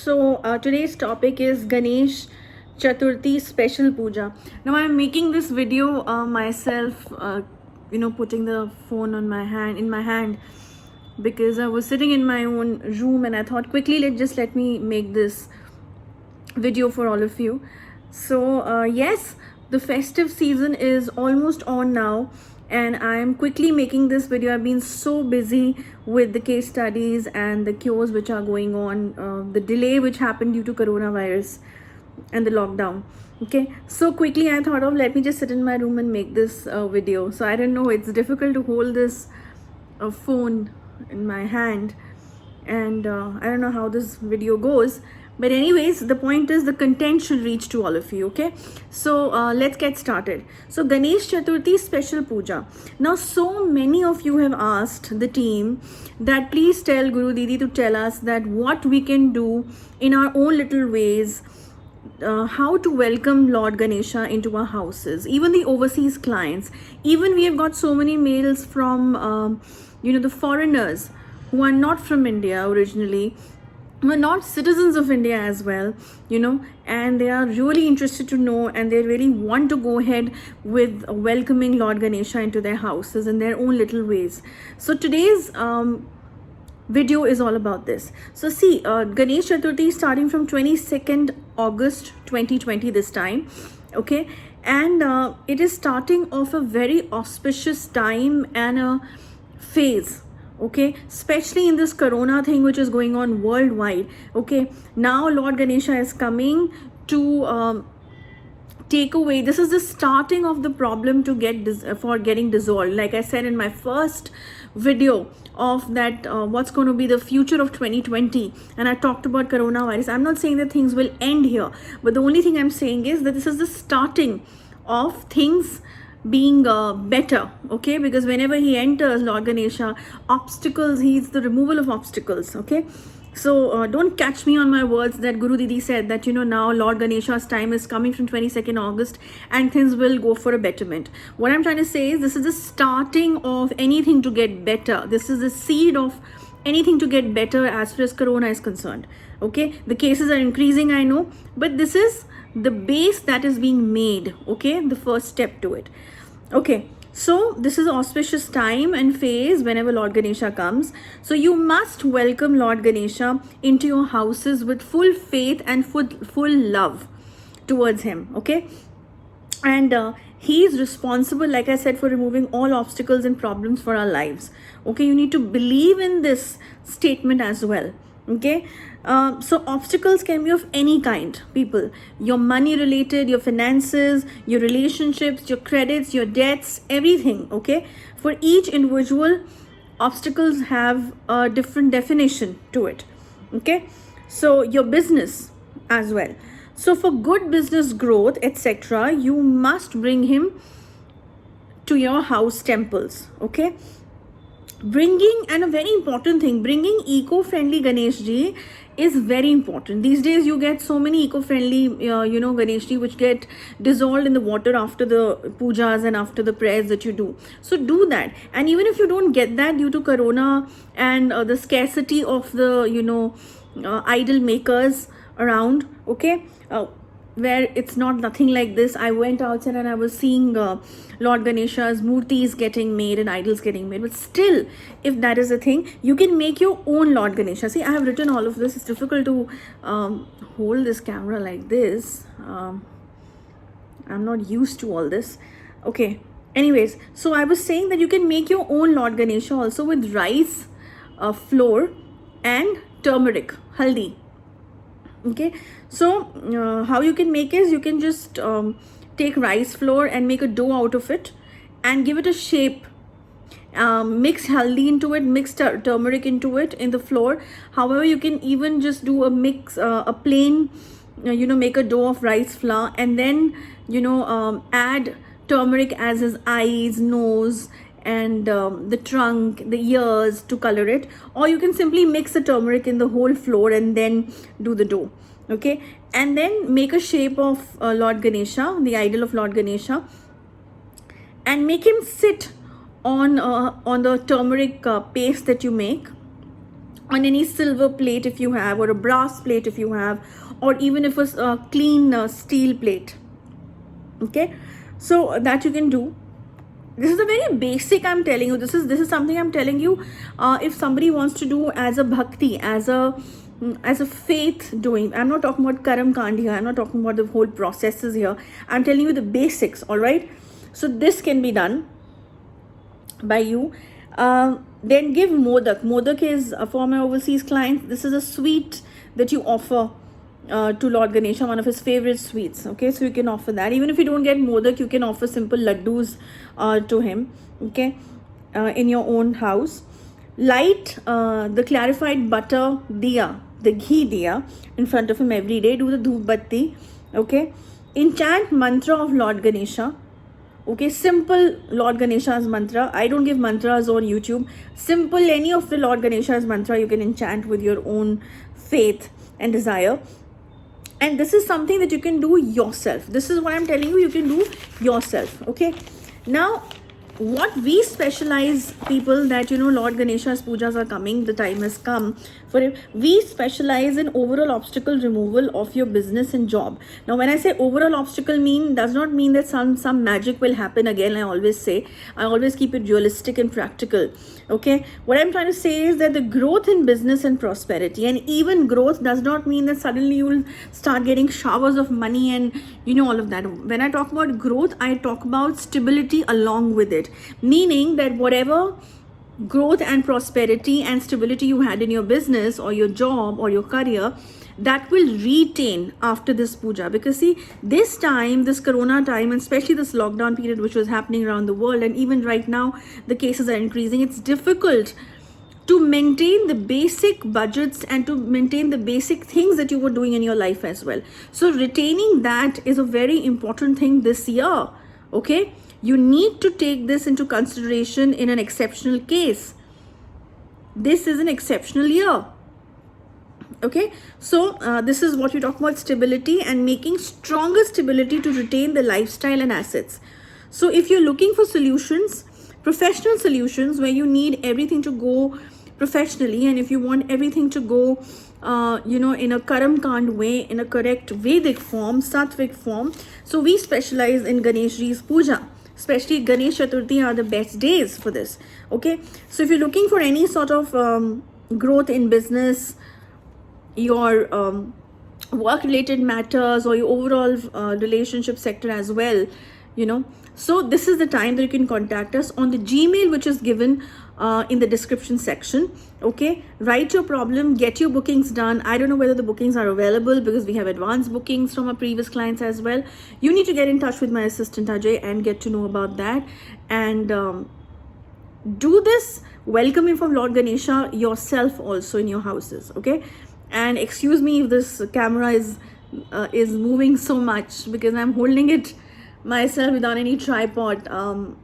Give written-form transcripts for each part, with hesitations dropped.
Today's topic is Ganesh Chaturthi special puja. Now I'm making this video myself, putting the phone on my hand in my hand because I was sitting in my own room and I thought quickly let me make this video for all of you. Yes, the festive season is almost on now, and I am quickly making this video. I've been so busy with the case studies and the cures which are going on, the delay which happened due to coronavirus and the lockdown. Okay, so quickly I thought of let me just sit in my room and make this video. So I don't know, it's difficult to hold this phone in my hand, and I don't know how this video goes, but anyways, the point is the content should reach to all of you. Okay, so let's get started. So Ganesh Chaturthi special puja. Now so many of you have asked the team that please tell Guru Didi to tell us that what we can do in our own little ways, how to welcome Lord Ganesha into our houses, even the overseas clients. Even we have got so many mails from the foreigners who are not from India originally, who are not citizens of India as well, and they are really interested to know, and they really want to go ahead with welcoming Lord Ganesha into their houses in their own little ways. So today's video is all about this. So see, Ganesh Chaturthi starting from 22nd August 2020 this time. Okay, and it is starting off a very auspicious time and a phase. Okay, especially in this corona thing which is going on worldwide. Okay, now Lord Ganesha is coming to take away. This is the starting of the problem to for getting dissolved. Like I said in my first video of that, what's going to be the future of 2020, and I talked about coronavirus. I'm not saying that things will end here, but the only thing I'm saying is that this is the starting of things being better. Okay, because whenever he enters, Lord Ganesha, obstacles, he's the removal of obstacles. Okay, so don't catch me on my words that Guru Didi said that now Lord Ganesha's time is coming from 22nd August and things will go for a betterment. What I'm trying to say is this is the starting of anything to get better. This is the seed of anything to get better as far as corona is concerned. Okay, the cases are increasing, I know, but this is the base that is being made. Okay, the first step to it. Okay, so this is auspicious time and phase whenever Lord Ganesha comes. So you must welcome Lord Ganesha into your houses with full faith and full love towards him. Okay, and he is responsible, like I said, for removing all obstacles and problems for our lives. Okay, you need to believe in this statement as well. Okay, so obstacles can be of any kind, people. Your money related, your finances, your relationships, your credits, your debts, everything. Okay, for each individual, obstacles have a different definition to it. Okay, so your business as well. So for good business growth, etc., you must bring him to your house temples. Okay, bringing, and a very important thing, bringing eco-friendly Ganesh ji is very important. These days you get so many eco-friendly Ganesh ji which get dissolved in the water after the pujas and after the prayers that you do. So do that. And even if you don't get that due to corona and the scarcity of the idol makers around, okay, where it's nothing like this. I went outside and I was seeing Lord Ganesha's murtis getting made and idols getting made. But still, if that is a thing, you can make your own Lord Ganesha. See, I have written all of this. It's difficult to hold this camera like this. I'm not used to all this. Okay. Anyways, so I was saying that you can make your own Lord Ganesha also with rice, flour, and turmeric, haldi. Okay, so how you can make is you can just take rice flour and make a dough out of it and give it a shape. Mix haldi into it, mix turmeric into it in the flour. However, you can even just do a mix, a plain, make a dough of rice flour and then add turmeric as his eyes, nose, and the trunk, the ears to color it. Or you can simply mix the turmeric in the whole flour and then do the dough. Okay, and then make a shape of Lord Ganesha, the idol of Lord Ganesha, and make him sit on the turmeric paste that you make on any silver plate if you have, or a brass plate if you have, or even if it's a clean steel plate. Okay, so that you can do. This is a very basic, I'm telling you. This is something I'm telling you. If somebody wants to do as a bhakti, as a faith doing, I'm not talking about karam kand here, I'm not talking about the whole processes here, I'm telling you the basics. All right, so this can be done by you. Then give modak. Modak is for my overseas clients, this is a sweet that you offer to Lord Ganesha, one of his favorite sweets. Okay, so you can offer that. Even if you don't get modak, you can offer simple laddus to him. Okay, in your own house. Light the clarified butter diya, the ghee diya, in front of him every day. Do the dhoop batti. Okay, enchant mantra of Lord Ganesha. Okay, simple Lord Ganesha's mantra. I don't give mantras on YouTube. Simple, any of the Lord Ganesha's mantra you can enchant with your own faith and desire. And this is something that you can do yourself. This is what I'm telling you, you can do yourself. Okay, now what we specialize, people, that Lord Ganesha's pujas are coming, the time has come for it. We specialize in overall obstacle removal of your business and job. Now when I say overall obstacle, does not mean that some magic will happen again. I always keep it realistic and practical. Okay, what I'm trying to say is that the growth in business and prosperity, and even growth does not mean that suddenly you will start getting showers of money and all of that. When I talk about growth, I talk about stability along with it, meaning that whatever growth and prosperity and stability you had in your business or your job or your career, that will retain after this puja. Because see, this time, this corona time, and especially this lockdown period which was happening around the world, and even right now the cases are increasing, it's difficult to maintain the basic budgets and to maintain the basic things that you were doing in your life as well. So retaining that is a very important thing this year. Okay, you need to take this into consideration in an exceptional case. This is an exceptional year. Okay, so this is what you talk about, stability and making stronger stability to retain the lifestyle and assets. So if you're looking for solutions, professional solutions, where you need everything to go professionally, and if you want everything to go in a karam kand way, in a correct Vedic form, Sattvic form, so we specialize in Ganeshji's puja. Especially Ganesh Chaturthi are the best days for this. Okay, so if you're looking for any sort of growth in business, your work related matters, or your overall relationship sector as well, so this is the time that you can contact us on the Gmail which is given in the description section. Okay, write your problem, get your bookings done. I don't know whether the bookings are available because we have advanced bookings from our previous clients as well. You need to get in touch with my assistant Ajay and get to know about that, and do this welcoming from Lord Ganesha yourself also in your houses. Okay, and excuse me if this camera is moving so much, because I'm holding it myself without any tripod.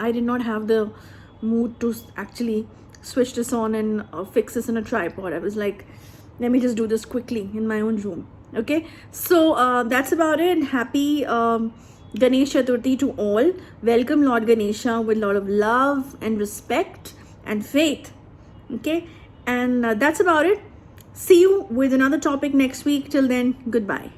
I did not have the mood to actually switch this on and fix this in a tripod. I was like, let me just do this quickly in my own room. Okay, so that's about it. Happy Ganesh Chaturthi to all. Welcome Lord Ganesha with a lot of love and respect and faith. Okay, and that's about it. See you with another topic next week. Till then, goodbye.